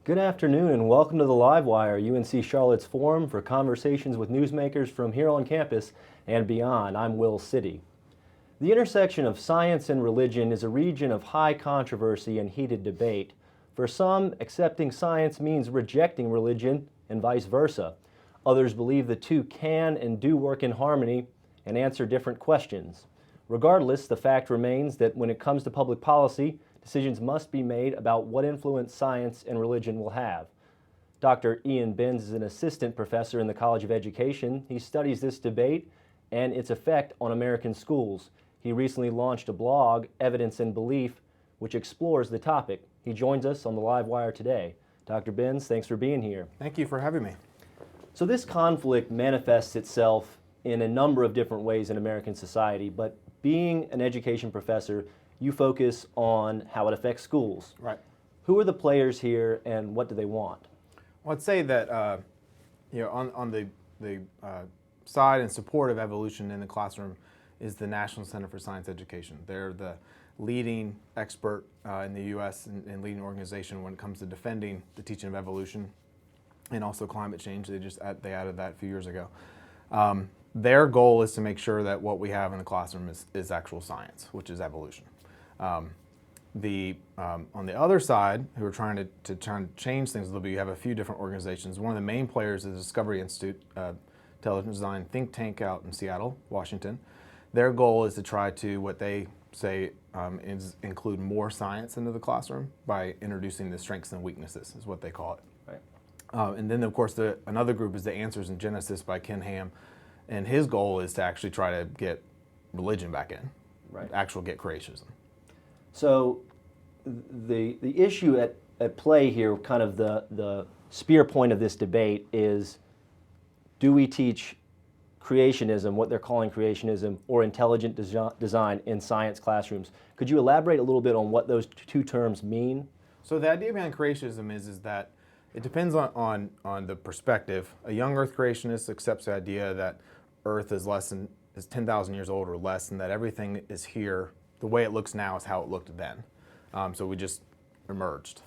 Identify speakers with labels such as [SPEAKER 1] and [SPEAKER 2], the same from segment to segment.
[SPEAKER 1] Good afternoon and welcome to the Livewire, UNC Charlotte's forum for conversations with newsmakers from here on campus and beyond. I'm Will City. The intersection of science and religion is a region of high controversy and heated debate. For some, accepting science means rejecting religion and vice versa. Others believe the two can and do work in harmony and answer different questions. Regardless, the fact remains that when it comes to public policy, decisions must be made about what influence science and religion will have. Dr. Ian Binns is an assistant professor in the College of Education. He studies this debate and its effect on American schools. He recently launched a blog, Evidence and Belief, which explores the topic. He joins us on the Livewire today. Dr. Binns, thanks for being here.
[SPEAKER 2] Thank you for having me.
[SPEAKER 1] So this conflict manifests itself in a number of different ways in American society, but being an education professor, you focus on how it affects schools.
[SPEAKER 2] Right.
[SPEAKER 1] Who are the players here and what do they want?
[SPEAKER 2] Well, I'd say that on the side and support of evolution in the classroom is the National Center for Science Education. They're the leading expert in the U.S. and leading organization when it comes to defending the teaching of evolution and also climate change. They added that a few years ago. Their goal is to make sure that what we have in the classroom is actual science, which is evolution. On the other side, who are trying to change things a little bit, you have a few different organizations. One of the main players is the Discovery Institute, intelligent design think tank out in Seattle, Washington. Their goal is to try to, what they say, is include more science into the classroom by introducing the strengths and weaknesses, is what they call it. Right. And then, of course, another group is the Answers in Genesis by Ken Ham, and his goal is to actually try to get religion back in,
[SPEAKER 1] right?
[SPEAKER 2] Get creationism.
[SPEAKER 1] So the issue at play here, kind of the spear point of this debate is, do we teach creationism, what they're calling creationism, or intelligent design in science classrooms? Could you elaborate a little bit on what those two terms mean?
[SPEAKER 2] So the idea behind creationism is that it depends on the perspective. A young Earth creationist accepts the idea that Earth is 10,000 years old or less, and that everything is here. The way it looks now is how it looked then. So we just emerged.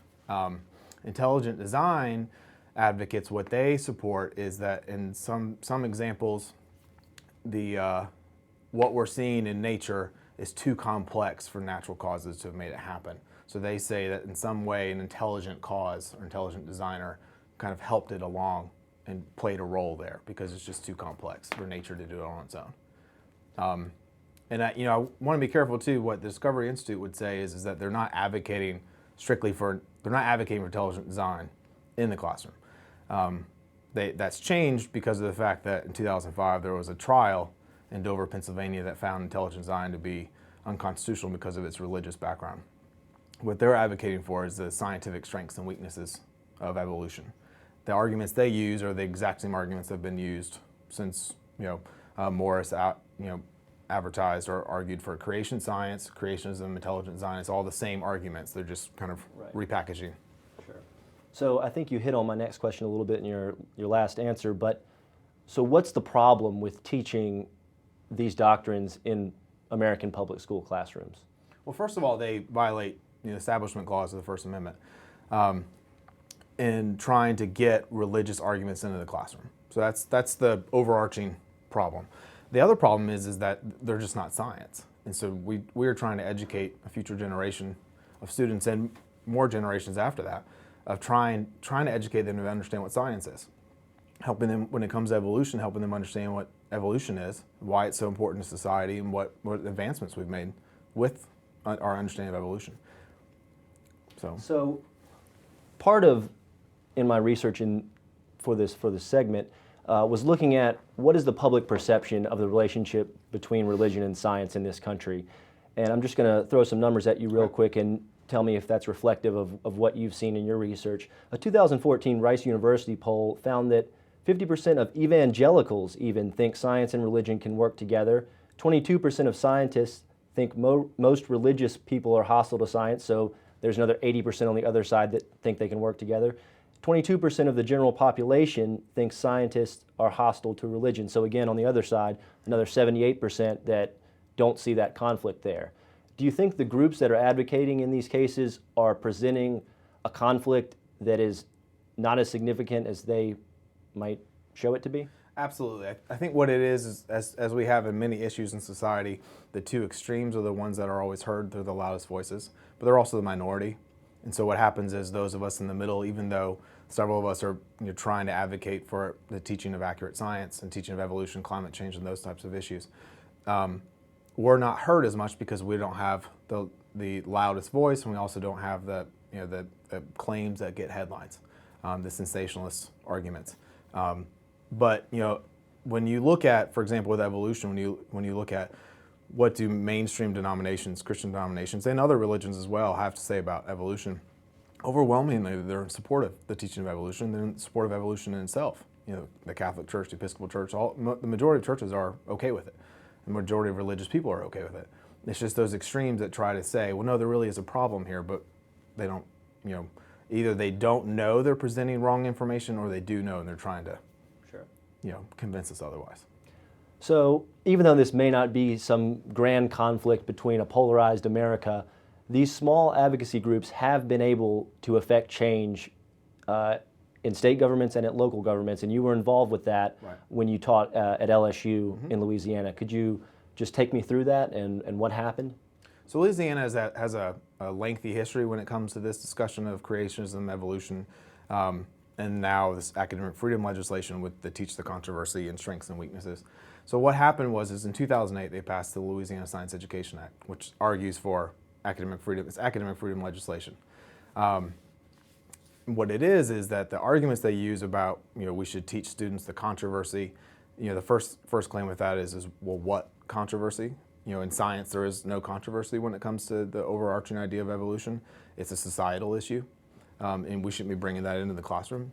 [SPEAKER 2] Intelligent design advocates, what they support is that in some examples, what we're seeing in nature is too complex for natural causes to have made it happen. So they say that in some way an intelligent cause or intelligent designer kind of helped it along and played a role there because it's just too complex for nature to do it on its own. And I want to be careful too. What the Discovery Institute would say is that they're not advocating for intelligent design in the classroom. That's changed because of the fact that in 2005 there was a trial in Dover, Pennsylvania that found intelligent design to be unconstitutional because of its religious background. What they're advocating for is the scientific strengths and weaknesses of evolution. The arguments they use are the exact same arguments that have been used since Morris advertised or argued for creation science, creationism, intelligent design. It's all the same arguments. They're just kind of repackaging.
[SPEAKER 1] Sure. So I think you hit on my next question a little bit in your last answer, but so what's the problem with teaching these doctrines in American public school classrooms?
[SPEAKER 2] Well, first of all, they violate the Establishment Clause of the First Amendment in trying to get religious arguments into the classroom. So that's the overarching problem. The other problem is that they're just not science. And so we are trying to educate a future generation of students and more generations after that of trying to educate them to understand what science is. Helping them, when it comes to evolution, helping them understand what evolution is, why it's so important to society, and what advancements we've made with our understanding of evolution.
[SPEAKER 1] So part of, in my research for this segment, was looking at what is the public perception of the relationship between religion and science in this country. And I'm just going to throw some numbers at you real quick and tell me if that's reflective of what you've seen in your research. A 2014 Rice University poll found that 50% of evangelicals even think science and religion can work together. 22% of scientists think most religious people are hostile to science, so there's another 80% on the other side that think they can work together. 22% of the general population thinks scientists are hostile to religion. So again, on the other side, another 78% that don't see that conflict there. Do you think the groups that are advocating in these cases are presenting a conflict that is not as significant as they might show it to be?
[SPEAKER 2] Absolutely. I think what it is as we have in many issues in society, the two extremes are the ones that are always heard. They're the loudest voices, but they're also the minority. And so what happens is those of us in the middle, even though several of us are trying to advocate for the teaching of accurate science and teaching of evolution, climate change, and those types of issues, we're not heard as much because we don't have the loudest voice, and we also don't have the claims that get headlines, the sensationalist arguments. But when you look at, for example, with evolution, when you look at what do mainstream denominations, Christian denominations, and other religions as well have to say about evolution, overwhelmingly they're in support of the teaching of evolution. They're in support of evolution in itself. The Catholic Church, the Episcopal Church, the majority of churches are okay with it. The majority of religious people are okay with it. It's just those extremes that try to say, well, no, there really is a problem here, but they don't, either they don't know they're presenting wrong information, or they do know and they're trying to convince us otherwise.
[SPEAKER 1] So even though this may not be some grand conflict between a polarized America, these small advocacy groups have been able to affect change in state governments and at local governments, and you were involved with that when you taught at LSU in Louisiana. Could you just take me through that and what happened?
[SPEAKER 2] So Louisiana has a lengthy history when it comes to this discussion of creationism, evolution, and now this academic freedom legislation with the Teach the Controversy and Strengths and Weaknesses. So what happened is in 2008 they passed the Louisiana Science Education Act, which argues for academic freedom. It's academic freedom legislation. What it is that the arguments they use about we should teach students the controversy, the first claim with that is well, what controversy? In science there is no controversy when it comes to the overarching idea of evolution. It's a societal issue. And we shouldn't be bringing that into the classroom.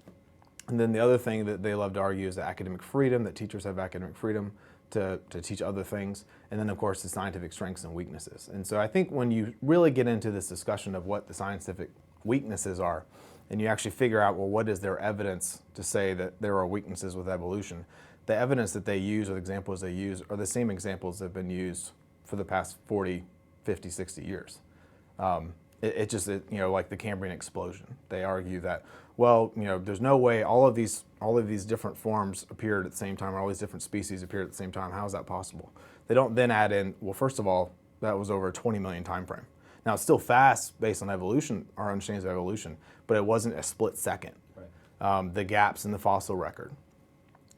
[SPEAKER 2] And then the other thing that they love to argue is the academic freedom, that teachers have academic freedom to teach other things. And then, of course, the scientific strengths and weaknesses. And so I think when you really get into this discussion of what the scientific weaknesses are, and you actually figure out, well, what is their evidence to say that there are weaknesses with evolution, the evidence that they use or the examples they use are the same examples that have been used for the past 40, 50, 60 years. It just like the Cambrian explosion. They argue that, well, there's no way all of these different forms appeared at the same time, or all these different species appeared at the same time. How is that possible? They don't then add in, well, first of all, that was over a 20 million time frame. Now it's still fast based on evolution, our understanding of evolution, but it wasn't a split second. Right. The gaps in the fossil record,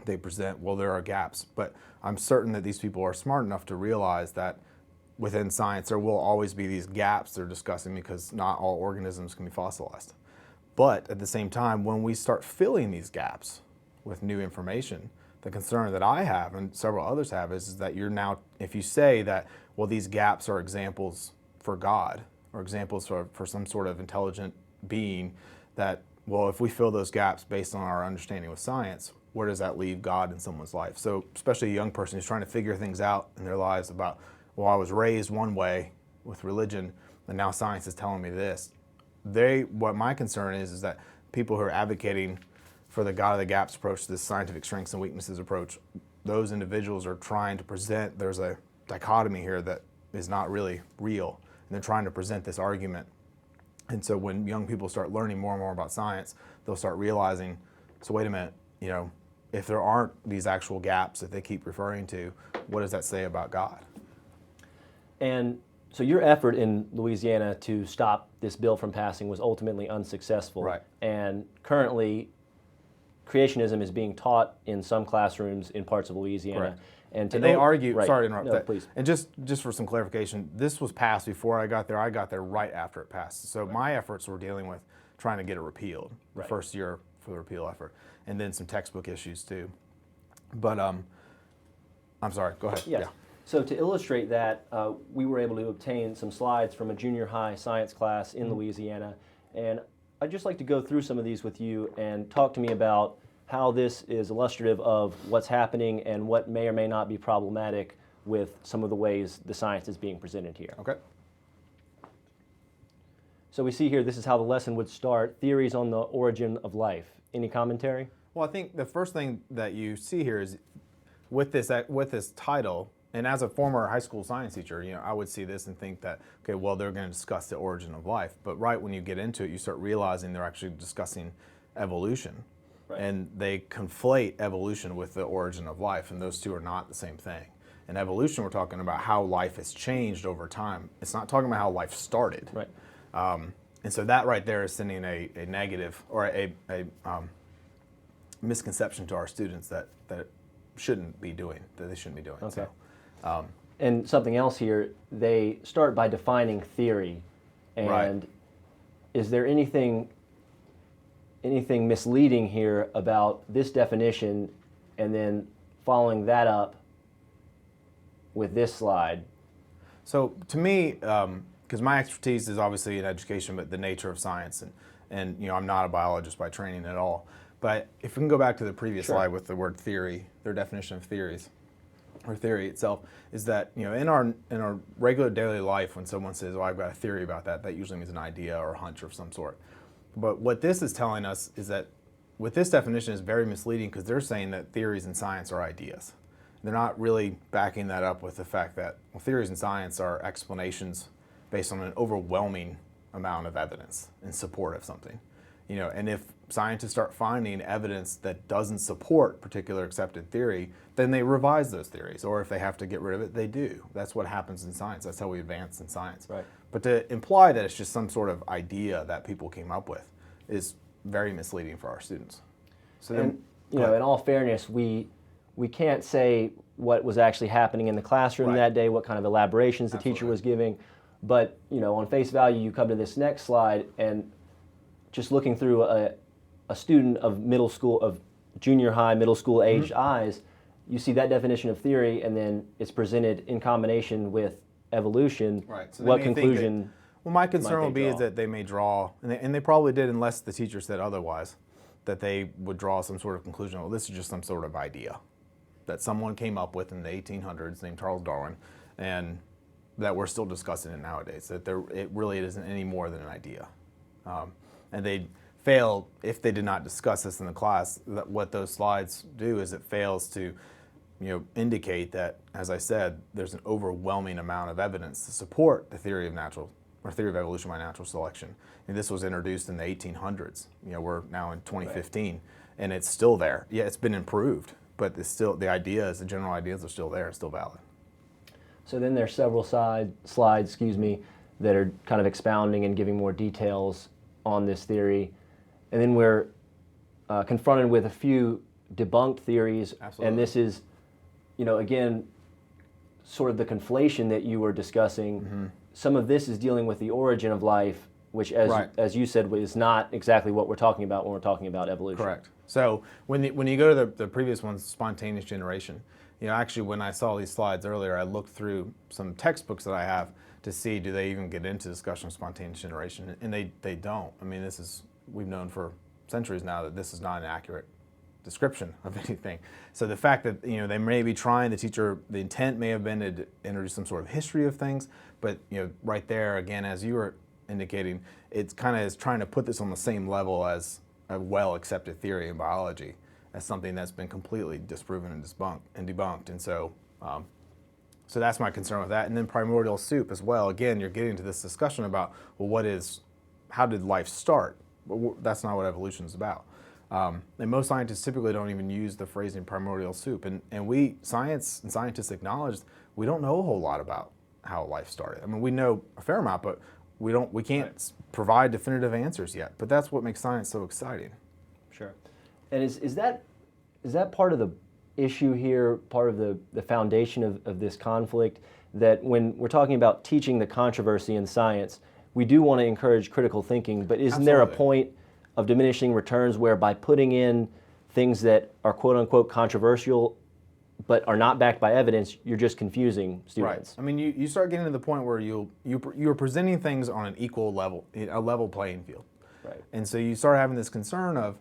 [SPEAKER 2] they present, well, there are gaps, but I'm certain that these people are smart enough to realize that within science, there will always be these gaps they're discussing because not all organisms can be fossilized. But at the same time, when we start filling these gaps with new information, the concern that I have and several others have is that you're now, if you say that, well, these gaps are examples for God or examples for some sort of intelligent being, that, well, if we fill those gaps based on our understanding with science, where does that leave God in someone's life? So especially a young person who's trying to figure things out in their lives about, well, I was raised one way with religion, and now science is telling me this. What my concern is that people who are advocating for the God of the gaps approach, this scientific strengths and weaknesses approach, those individuals are trying to present, there's a dichotomy here that is not really real, and they're trying to present this argument. And so when young people start learning more and more about science, they'll start realizing, so wait a minute, if there aren't these actual gaps that they keep referring to, what does that say about God?
[SPEAKER 1] And so your effort in Louisiana to stop this bill from passing was ultimately unsuccessful.
[SPEAKER 2] Right.
[SPEAKER 1] And currently, creationism is being taught in some classrooms in parts of Louisiana.
[SPEAKER 2] Right.
[SPEAKER 1] And
[SPEAKER 2] they argue,
[SPEAKER 1] right.
[SPEAKER 2] sorry to interrupt
[SPEAKER 1] no,
[SPEAKER 2] that.
[SPEAKER 1] Please.
[SPEAKER 2] And just for some clarification, this was passed before I got there. I got there right after it passed. So my efforts were dealing with trying to get it repealed, the first year for the repeal effort, and then some textbook issues too. But I'm sorry, go ahead.
[SPEAKER 1] Yes.
[SPEAKER 2] Yeah.
[SPEAKER 1] So to illustrate that, we were able to obtain some slides from a junior high science class in Louisiana, and I'd just like to go through some of these with you and talk to me about how this is illustrative of what's happening and what may or may not be problematic with some of the ways the science is being presented here.
[SPEAKER 2] Okay.
[SPEAKER 1] So we see here, this is how the lesson would start, theories on the origin of life. Any commentary?
[SPEAKER 2] Well, I think the first thing that you see here is with this title, And as a former high school science teacher, I would see this and think that, okay, well, they're going to discuss the origin of life. But right when you get into it, you start realizing they're actually discussing evolution.
[SPEAKER 1] Right.
[SPEAKER 2] And they conflate evolution with the origin of life, and those two are not the same thing. In evolution, we're talking about how life has changed over time. It's not talking about how life started.
[SPEAKER 1] Right.
[SPEAKER 2] And so that right there is sending a negative or a misconception to our students that shouldn't be doing, that they shouldn't be doing.
[SPEAKER 1] Okay.
[SPEAKER 2] So,
[SPEAKER 1] And something else here, they start by defining theory. And
[SPEAKER 2] Right.
[SPEAKER 1] is there anything misleading here about this definition and then following that up with this slide?
[SPEAKER 2] So to me, because my expertise is obviously in education, but the nature of science, and I'm not a biologist by training at all. But if we can go back to the previous
[SPEAKER 1] Sure.
[SPEAKER 2] slide with the word theory, their definition of theories, or theory itself, is that in our regular daily life, when someone says, "Oh, I've got a theory about that," that usually means an idea or a hunch of some sort. But what this is telling us is that with this definition is very misleading because they're saying that theories in science are ideas. They're not really backing that up with the fact that theories in science are explanations based on an overwhelming amount of evidence in support of something. And if scientists start finding evidence that doesn't support particular accepted theory, then they revise those theories. Or if they have to get rid of it, they do. That's what happens in science. That's how we advance in science.
[SPEAKER 1] Right.
[SPEAKER 2] But to imply that it's just some sort of idea that people came up with is very misleading for our students. So
[SPEAKER 1] And
[SPEAKER 2] then,
[SPEAKER 1] in all fairness, we can't say what was actually happening in the classroom
[SPEAKER 2] Right.
[SPEAKER 1] that day, what kind of elaborations the teacher
[SPEAKER 2] Absolutely.
[SPEAKER 1] was giving. But on face value, you come to this next slide, and just looking through a student of middle school, of junior high, middle school aged eyes, you see that definition of theory, and then it's presented in combination with evolution.
[SPEAKER 2] Right. So they
[SPEAKER 1] What
[SPEAKER 2] may think
[SPEAKER 1] conclusion?
[SPEAKER 2] well, my concern
[SPEAKER 1] they
[SPEAKER 2] would be is
[SPEAKER 1] draw?
[SPEAKER 2] that they may draw, and they probably did unless the teacher said otherwise, that they would draw some sort of conclusion, well, this is just some sort of idea that someone came up with in the 1800s named Charles Darwin, and that we're still discussing it nowadays, that it really isn't any more than an idea. And they'd fail, if they did not discuss this in the class, that what those slides do is it fails to indicate that, as I said, there's an overwhelming amount of evidence to support the theory of evolution by natural selection. And this was introduced in the 1800s. We're now in 2015, and it's still there. Yeah, it's been improved, but it's still the general ideas are still there and still valid.
[SPEAKER 1] So then there's several slides, that are kind of expounding and giving more details on this theory. And then we're confronted with a few debunked theories.
[SPEAKER 2] Absolutely.
[SPEAKER 1] And this is, again, sort of the conflation that you were discussing.
[SPEAKER 2] Mm-hmm.
[SPEAKER 1] Some of this is dealing with the origin of life, which,
[SPEAKER 2] Right.
[SPEAKER 1] as you said, is not exactly what we're talking about when we're talking about evolution.
[SPEAKER 2] Correct. So when you go to the previous one, spontaneous generation, actually when I saw these slides earlier, I looked through some textbooks that I have to see do they even get into discussion of spontaneous generation, and they don't. I mean, we've known for centuries now that this is not an accurate description of anything. So the fact that they may be trying, the intent may have been to introduce some sort of history of things, but right there again, as you were indicating, it's kind of is trying to put this on the same level as a well-accepted theory in biology, as something that's been completely disproven and debunked. And so so that's my concern with that. And then primordial soup as well. Again, you're getting to this discussion about, well, how did life start? But that's not what evolution is about. And most scientists typically don't even use the phrasing primordial soup. And science and scientists acknowledge we don't know a whole lot about how life started. I mean, we know a fair amount, but we can't provide definitive answers yet. But that's what makes science so exciting.
[SPEAKER 1] Sure. And is that part of the issue here, part of the foundation of this conflict, that when we're talking about teaching the controversy in science, we do want to encourage critical thinking, but isn't there a
[SPEAKER 2] Absolutely.
[SPEAKER 1] point of diminishing returns where by putting in things that are quote unquote controversial but are not backed by evidence, you're just confusing students?
[SPEAKER 2] Right. I mean, you start getting to the point where you're presenting things on an equal level, a level playing field.
[SPEAKER 1] Right.
[SPEAKER 2] And so you start having this concern of,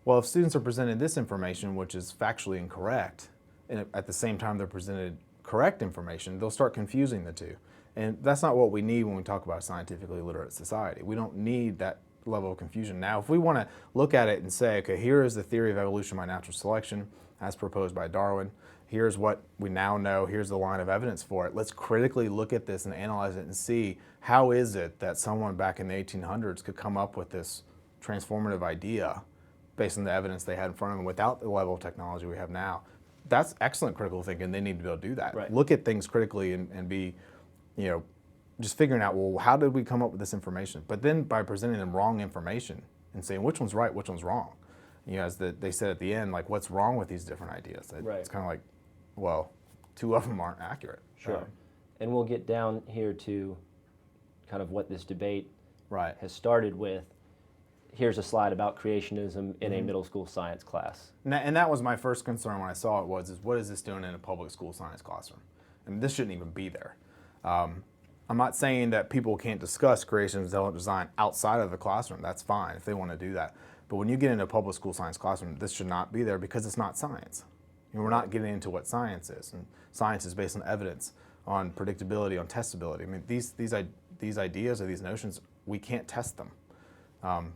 [SPEAKER 2] well, if students are presented this information, which is factually incorrect, and at the same time they're presented correct information, they'll start confusing the two. And that's not what we need when we talk about a scientifically literate society. We don't need that level of confusion. Now, if we want to look at it and say, okay, here is the theory of evolution by natural selection as proposed by Darwin. Here's what we now know. Here's the line of evidence for it. Let's critically look at this and analyze it and see how is it that someone back in the 1800s could come up with this transformative idea based on the evidence they had in front of them without the level of technology we have now. That's excellent critical thinking. They need to be able to do that.
[SPEAKER 1] Right.
[SPEAKER 2] Look at things critically and be, just figuring out, well, how did we come up with this information? But then by presenting them wrong information and saying which one's right, which one's wrong. As they said at the end, like, what's wrong with these different ideas?
[SPEAKER 1] Right.
[SPEAKER 2] It's kind of like, well, two of them aren't accurate.
[SPEAKER 1] Sure. And we'll get down here to kind of what this debate
[SPEAKER 2] Right.
[SPEAKER 1] has started with. Here's a slide about creationism in a middle school science class.
[SPEAKER 2] And that was my first concern when I saw it is what is this doing in a public school science classroom? And this shouldn't even be there. I'm not saying that people can't discuss creation and intelligent design outside of the classroom. That's fine if they want to do that. But when you get into a public school science classroom, this should not be there because it's not science. We're not getting into what science is. And science is based on evidence, on predictability, on testability. I mean, these ideas or these notions, we can't test them.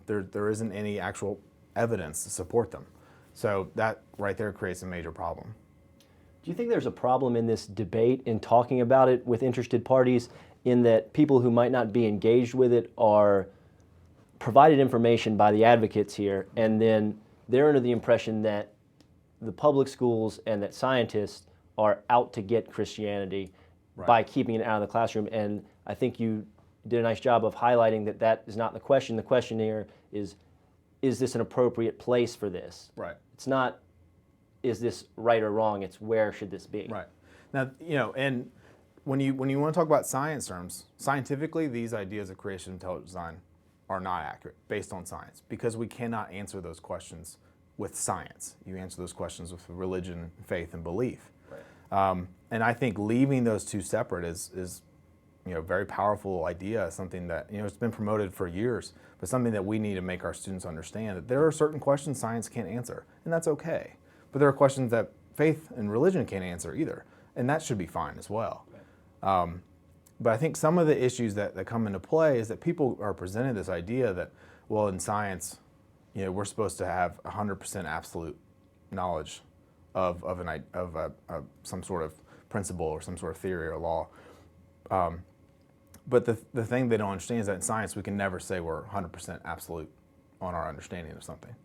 [SPEAKER 2] There isn't any actual evidence to support them. So that right there creates a major problem.
[SPEAKER 1] Do you think there's a problem in this debate in talking about it with interested parties, in that people who might not be engaged with it are provided information by the advocates here, and then they're under the impression that the public schools and that scientists are out to get Christianity by keeping it out of the classroom? And I think you did a nice job of highlighting that that is not the question. The question here is this an appropriate place for this?
[SPEAKER 2] Right.
[SPEAKER 1] It's not, is this right or wrong? It's where should this be?
[SPEAKER 2] Right. Now, and when you want to talk about science terms, scientifically, these ideas of creation and intelligent design are not accurate based on science, because we cannot answer those questions with science. You answer those questions with religion, faith, and belief. Right. And I think leaving those two separate is a very powerful idea, something that, it's been promoted for years, but something that we need to make our students understand that there are certain questions science can't answer, and that's okay. But there are questions that faith and religion can't answer either, and that should be fine as well. Right. But I think some of the issues that come into play is that people are presented this idea that, well, in science, we're supposed to have 100% absolute knowledge of some sort of principle or some sort of theory or law. But the thing they don't understand is that in science we can never say we're 100% absolute on our understanding of something.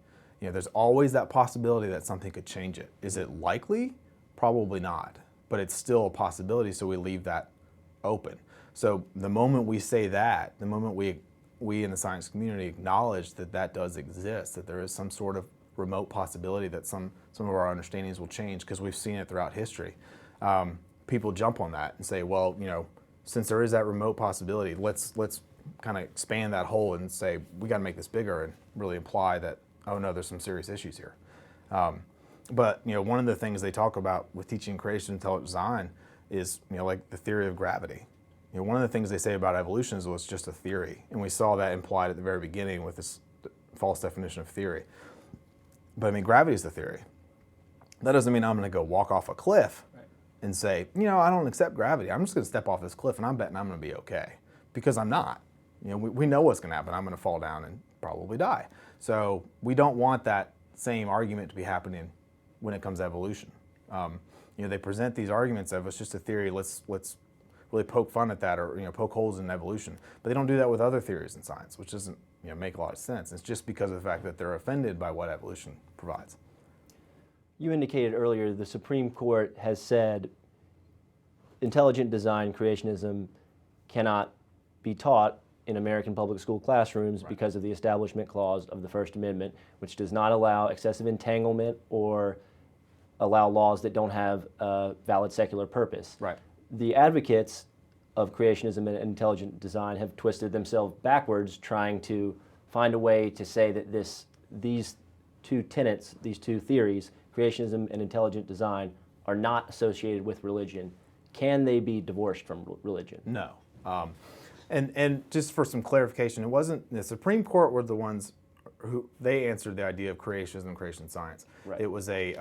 [SPEAKER 2] There's always that possibility that something could change it. Is it likely? Probably not. But it's still a possibility, so we leave that open. So the moment we say that, the moment we in the science community acknowledge that that does exist, that there is some sort of remote possibility that some of our understandings will change, because we've seen it throughout history, people jump on that and say, well, since there is that remote possibility, let's kind of expand that hole and say we got to make this bigger and really imply that, oh no, there's some serious issues here. But one of the things they talk about with teaching creation and intelligent design is like the theory of gravity. One of the things they say about evolution is, well, it's just a theory, and we saw that implied at the very beginning with this false definition of theory. But I mean, gravity is the theory. That doesn't mean I'm going to go walk off a cliff and say, I don't accept gravity. I'm just going to step off this cliff and I'm betting I'm going to be okay, because I'm not. We know what's going to happen. I'm going to fall down and probably die. So we don't want that same argument to be happening when it comes to evolution. They present these arguments of it's just a theory. Let's really poke fun at that, or poke holes in evolution. But they don't do that with other theories in science, which doesn't make a lot of sense. It's just because of the fact that they're offended by what evolution provides.
[SPEAKER 1] You indicated earlier the Supreme Court has said intelligent design creationism cannot be taught in American public school classrooms because of the Establishment Clause of the First Amendment, which does not allow excessive entanglement or allow laws that don't have a valid secular purpose.
[SPEAKER 2] Right.
[SPEAKER 1] The advocates of creationism and intelligent design have twisted themselves backwards, trying to find a way to say that these two tenets, these two theories, creationism and intelligent design, are not associated with religion. Can they be divorced from religion?
[SPEAKER 2] No. And just for some clarification, it wasn't the Supreme Court were the ones who they answered the idea of creationism and creation science. Right. It was a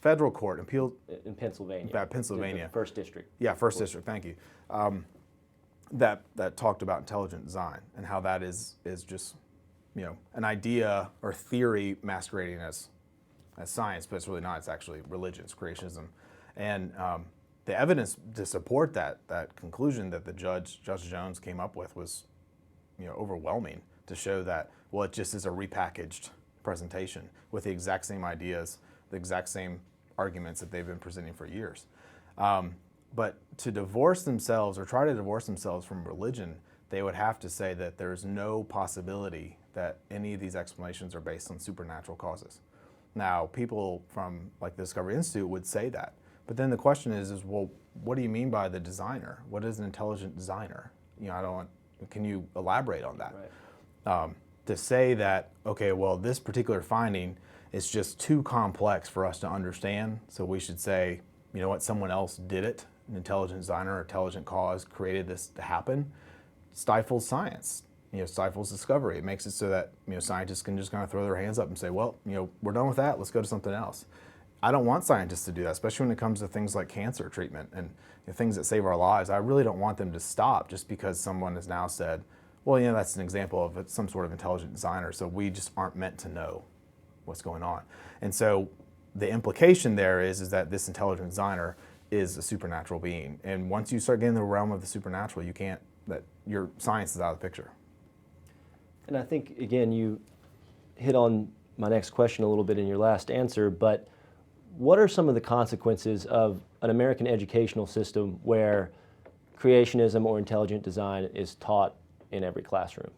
[SPEAKER 2] federal court
[SPEAKER 1] in Pennsylvania.
[SPEAKER 2] Pennsylvania.
[SPEAKER 1] The first district.
[SPEAKER 2] Yeah, first district. Thank you. That talked about intelligent design and how that is just an idea or theory masquerading as science, but it's really not. It's actually religion, it's creationism, and the evidence to support that conclusion that the Judge Jones came up with was overwhelming to show that, well, it just is a repackaged presentation with the exact same ideas, the exact same arguments that they've been presenting for years. But to divorce themselves or try to divorce themselves from religion, they would have to say that there's no possibility that any of these explanations are based on supernatural causes. Now, people from like the Discovery Institute would say that, but then the question is well, what do you mean by the designer? What is an intelligent designer? Can you elaborate on that?
[SPEAKER 1] Right.
[SPEAKER 2] To say that, okay, well, this particular finding is just too complex for us to understand, so we should say, you know what, someone else did it, an intelligent designer or intelligent cause created this to happen, stifles science, stifles discovery. It makes it so that, scientists can just kind of throw their hands up and say, well, we're done with that, let's go to something else. I don't want scientists to do that, especially when it comes to things like cancer treatment and things that save our lives. I really don't want them to stop just because someone has now said, well, that's an example of some sort of intelligent designer, so we just aren't meant to know what's going on. And so the implication there is that this intelligent designer is a supernatural being. And once you start getting in the realm of the supernatural, your science is out of the picture.
[SPEAKER 1] And I think, again, you hit on my next question a little bit in your last answer, but what are some of the consequences of an American educational system where creationism or intelligent design is taught in every classroom?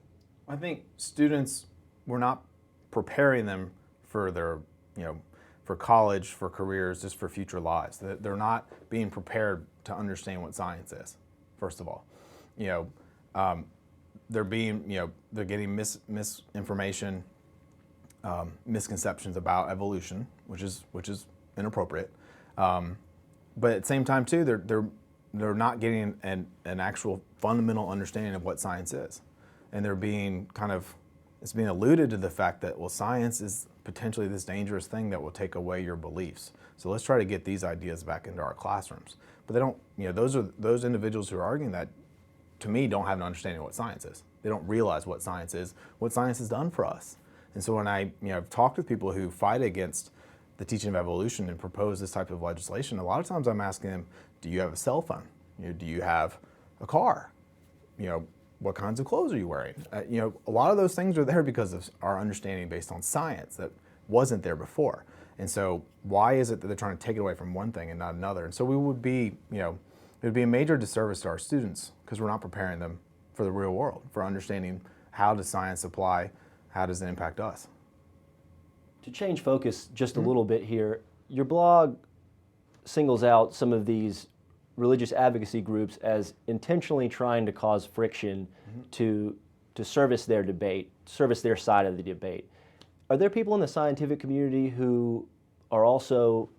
[SPEAKER 2] I think students, we're not preparing them for their, for college, for careers, just for future lives. They're not being prepared to understand what science is, first of all. They're getting misinformation, misconceptions about evolution, which is inappropriate. But at the same time too, they're not getting an actual fundamental understanding of what science is. And it's being alluded to the fact that, well, science is potentially this dangerous thing that will take away your beliefs. So let's try to get these ideas back into our classrooms. But they don't, those individuals who are arguing that, to me, don't have an understanding of what science is. They don't realize what science is, what science has done for us. And so when I've talked with people who fight against the teaching of evolution and propose this type of legislation, a lot of times I'm asking them, do you have a cell phone? Do you have a car? What kinds of clothes are you wearing? A lot of those things are there because of our understanding based on science that wasn't there before. And so why is it that they're trying to take it away from one thing and not another? And so it would be a major disservice to our students because we're not preparing them for the real world, for understanding how does science apply, how does it impact us.
[SPEAKER 1] To change focus just a little bit here, your blog singles out some of these religious advocacy groups as intentionally trying to cause friction to service their debate, service their side of the debate. Are there people in the scientific community who are also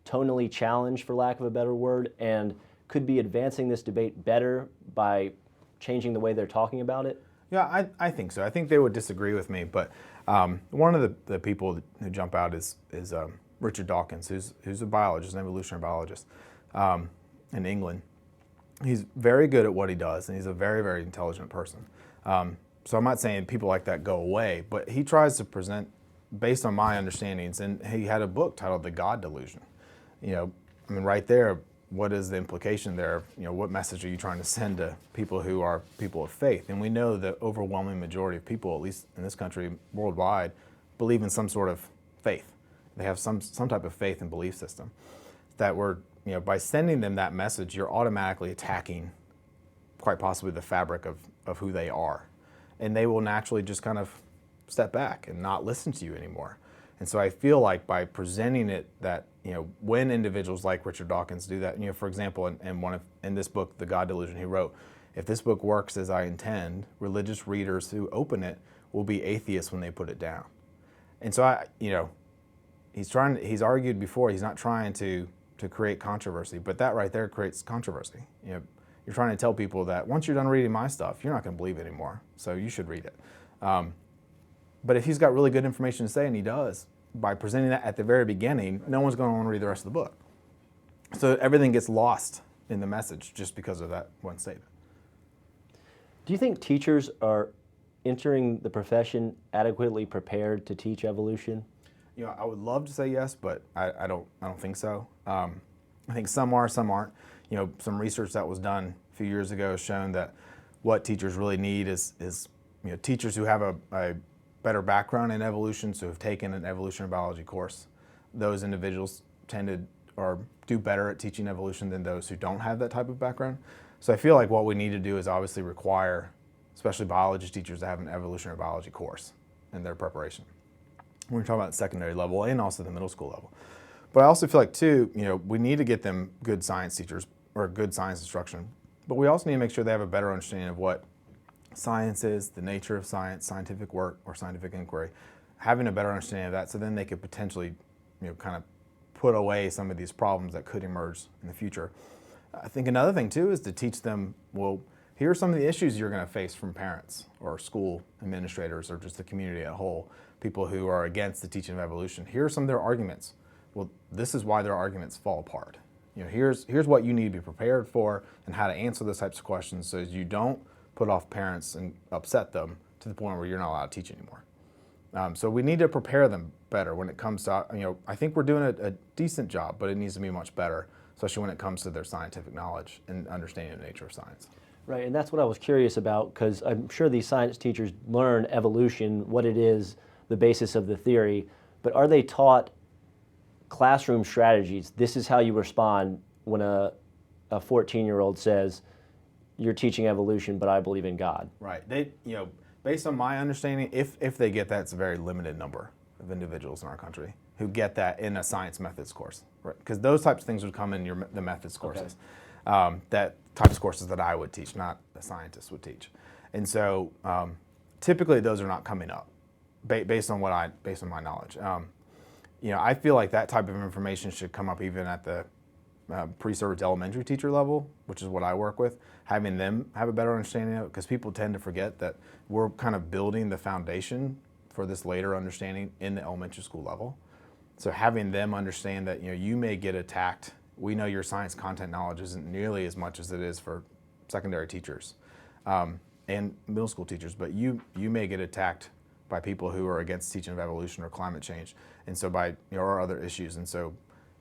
[SPEAKER 1] tonally challenged, for lack of a better word, and could be advancing this debate better by changing the way they're talking about it?
[SPEAKER 2] Yeah, I think so. I think they would disagree with me, but one of the people who jump out is Richard Dawkins, who's a biologist, an evolutionary biologist in England. He's very good at what he does, and he's a very, very intelligent person. So I'm not saying people like that go away, but he tries to present based on my understandings, and he had a book titled The God Delusion. Right there, what is the implication there? What message are you trying to send to people who are people of faith? And we know the overwhelming majority of people, at least in this country, worldwide, believe in some sort of faith. They have some type of faith and belief system. That by sending them that message, you're automatically attacking quite possibly the fabric of who they are. And they will naturally just kind of step back and not listen to you anymore. And so I feel like by presenting it that, when individuals like Richard Dawkins do that, for example, in this book, The God Delusion, he wrote, if this book works as I intend, religious readers who open it will be atheists when they put it down. And so he's argued before, he's not trying to create controversy, but that right there creates controversy. You're trying to tell people that once you're done reading my stuff, you're not going to believe it anymore, so you should read it. But if he's got really good information to say, and he does, by presenting that at the very beginning, no one's going to want to read the rest of the book. So everything gets lost in the message just because of that one statement.
[SPEAKER 1] Do you think teachers are entering the profession adequately prepared to teach evolution?
[SPEAKER 2] I would love to say yes, but I don't think so. I think some are, some aren't. Some research that was done a few years ago has shown that what teachers really need is teachers who have a better background in evolution, so have taken an evolutionary biology course. Those individuals tended or do better at teaching evolution than those who don't have that type of background. So I feel like what we need to do is obviously require, especially biology teachers, to have an evolutionary biology course in their preparation. We're talking about the secondary level and also the middle school level. But I also feel like too, we need to get them good science teachers or good science instruction. But we also need to make sure they have a better understanding of what science is, the nature of science, scientific work, or scientific inquiry. Having a better understanding of that, so then they could potentially, kind of put away some of these problems that could emerge in the future. I think another thing too is to teach them, well, here are some of the issues you're going to face from parents or school administrators or just the community at whole, people who are against the teaching of evolution. Here are some of their arguments. Well, this is why their arguments fall apart. Here's what you need to be prepared for and how to answer those types of questions so as you don't put off parents and upset them to the point where you're not allowed to teach anymore. So we need to prepare them better when it comes to, I think we're doing a decent job, but it needs to be much better, especially when it comes to their scientific knowledge and understanding the nature of science.
[SPEAKER 1] Right, and that's what I was curious about, because I'm sure these science teachers learn evolution, what it is, the basis of the theory, but are they taught classroom strategies? This is how you respond when a 14-year-old says, you're teaching evolution, but I believe in God.
[SPEAKER 2] Right. Based on my understanding, if they get that, it's a very limited number of individuals in our country who get that in a science methods course, right? Because those types of things would come in the methods courses. Okay. That types of courses that I would teach, not a scientist would teach. And so typically those are not coming up based on my knowledge. I feel like that type of information should come up even at the pre-service elementary teacher level, which is what I work with, having them have a better understanding of it, because people tend to forget that we're kind of building the foundation for this later understanding in the elementary school level. So having them understand that you may get attacked. We know your science content knowledge isn't nearly as much as it is for secondary teachers and middle school teachers, but you may get attacked by people who are against teaching of evolution or climate change, and so by or other issues, and so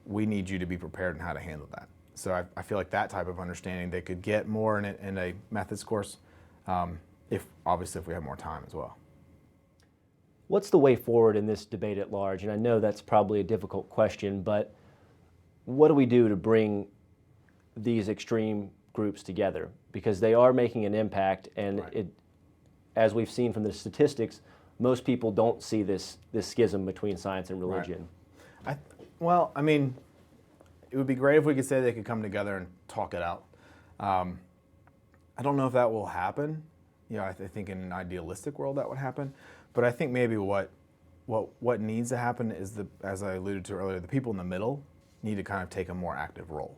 [SPEAKER 2] we need you to be prepared in how to handle that. So I feel like that type of understanding they could get more in a methods course, if we have more time as well.
[SPEAKER 1] What's the way forward in this debate at large? And I know that's probably a difficult question, but what do we do to bring these extreme groups together? Because they are making an impact, and right. As we've seen from the statistics, most people don't see this schism between science and religion.
[SPEAKER 2] Right. It would be great if we could say they could come together and talk it out. I don't know if that will happen. I think in an idealistic world that would happen. But I think maybe what needs to happen is, as I alluded to earlier, the people in the middle need to kind of take a more active role.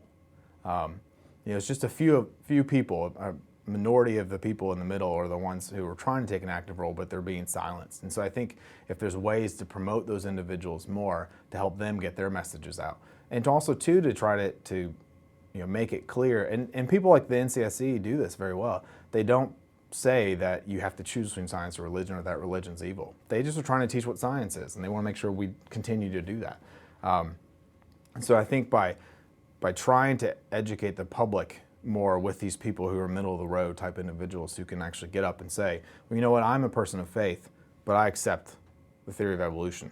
[SPEAKER 2] It's just a few people, a minority of the people in the middle are the ones who are trying to take an active role, but they're being silenced. And so I think if there's ways to promote those individuals more, to help them get their messages out, and to also too to try to make it clear. And people like the NCSE do this very well. They don't say that you have to choose between science or religion, or that religion's evil. They just are trying to teach what science is, and they want to make sure we continue to do that. And so I think by trying to educate the public more with these people who are middle of the road type individuals who can actually get up and say, well, you know what, I'm a person of faith, but I accept the theory of evolution.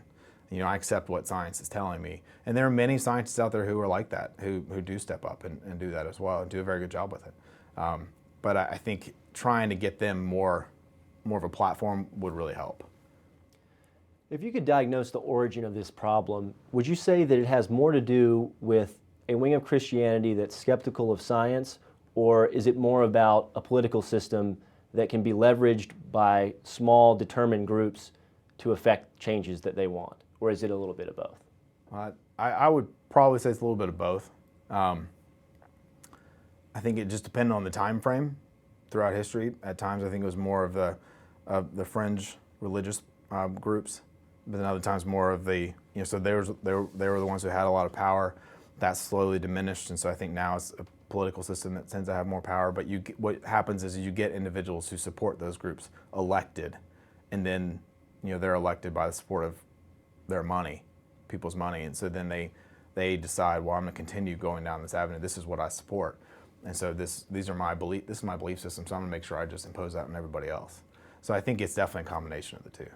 [SPEAKER 2] I accept what science is telling me. And there are many scientists out there who are like that, who do step up and do that as well, and do a very good job with it. But I think trying to get them more of a platform would really help.
[SPEAKER 1] If you could diagnose the origin of this problem, would you say that it has more to do with a wing of Christianity that's skeptical of science, or is it more about a political system that can be leveraged by small, determined groups to affect changes that they want? Or is it a little bit of both?
[SPEAKER 2] I would probably say it's a little bit of both. I think it just depended on the time frame throughout history. At times, I think it was more of the fringe religious groups, but then other times more of the so they were the ones who had a lot of power. that's slowly diminished, and so I think now it's a political system that tends to have more power. But what happens is you get individuals who support those groups elected, and then they're elected by the support of their money, people's money, and so then they decide, well, I'm going to continue going down this avenue. This is what I support, and so these are my belief. This is my belief system. So I'm going to make sure I just impose that on everybody else. So I think it's definitely a combination of the two.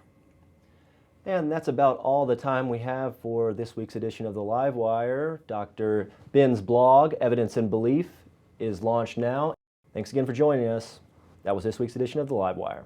[SPEAKER 1] And that's about all the time we have for this week's edition of the Live Wire. Dr. Ben's blog, Evidence and Belief, is launched now. Thanks again for joining us. That was this week's edition of the Live Wire.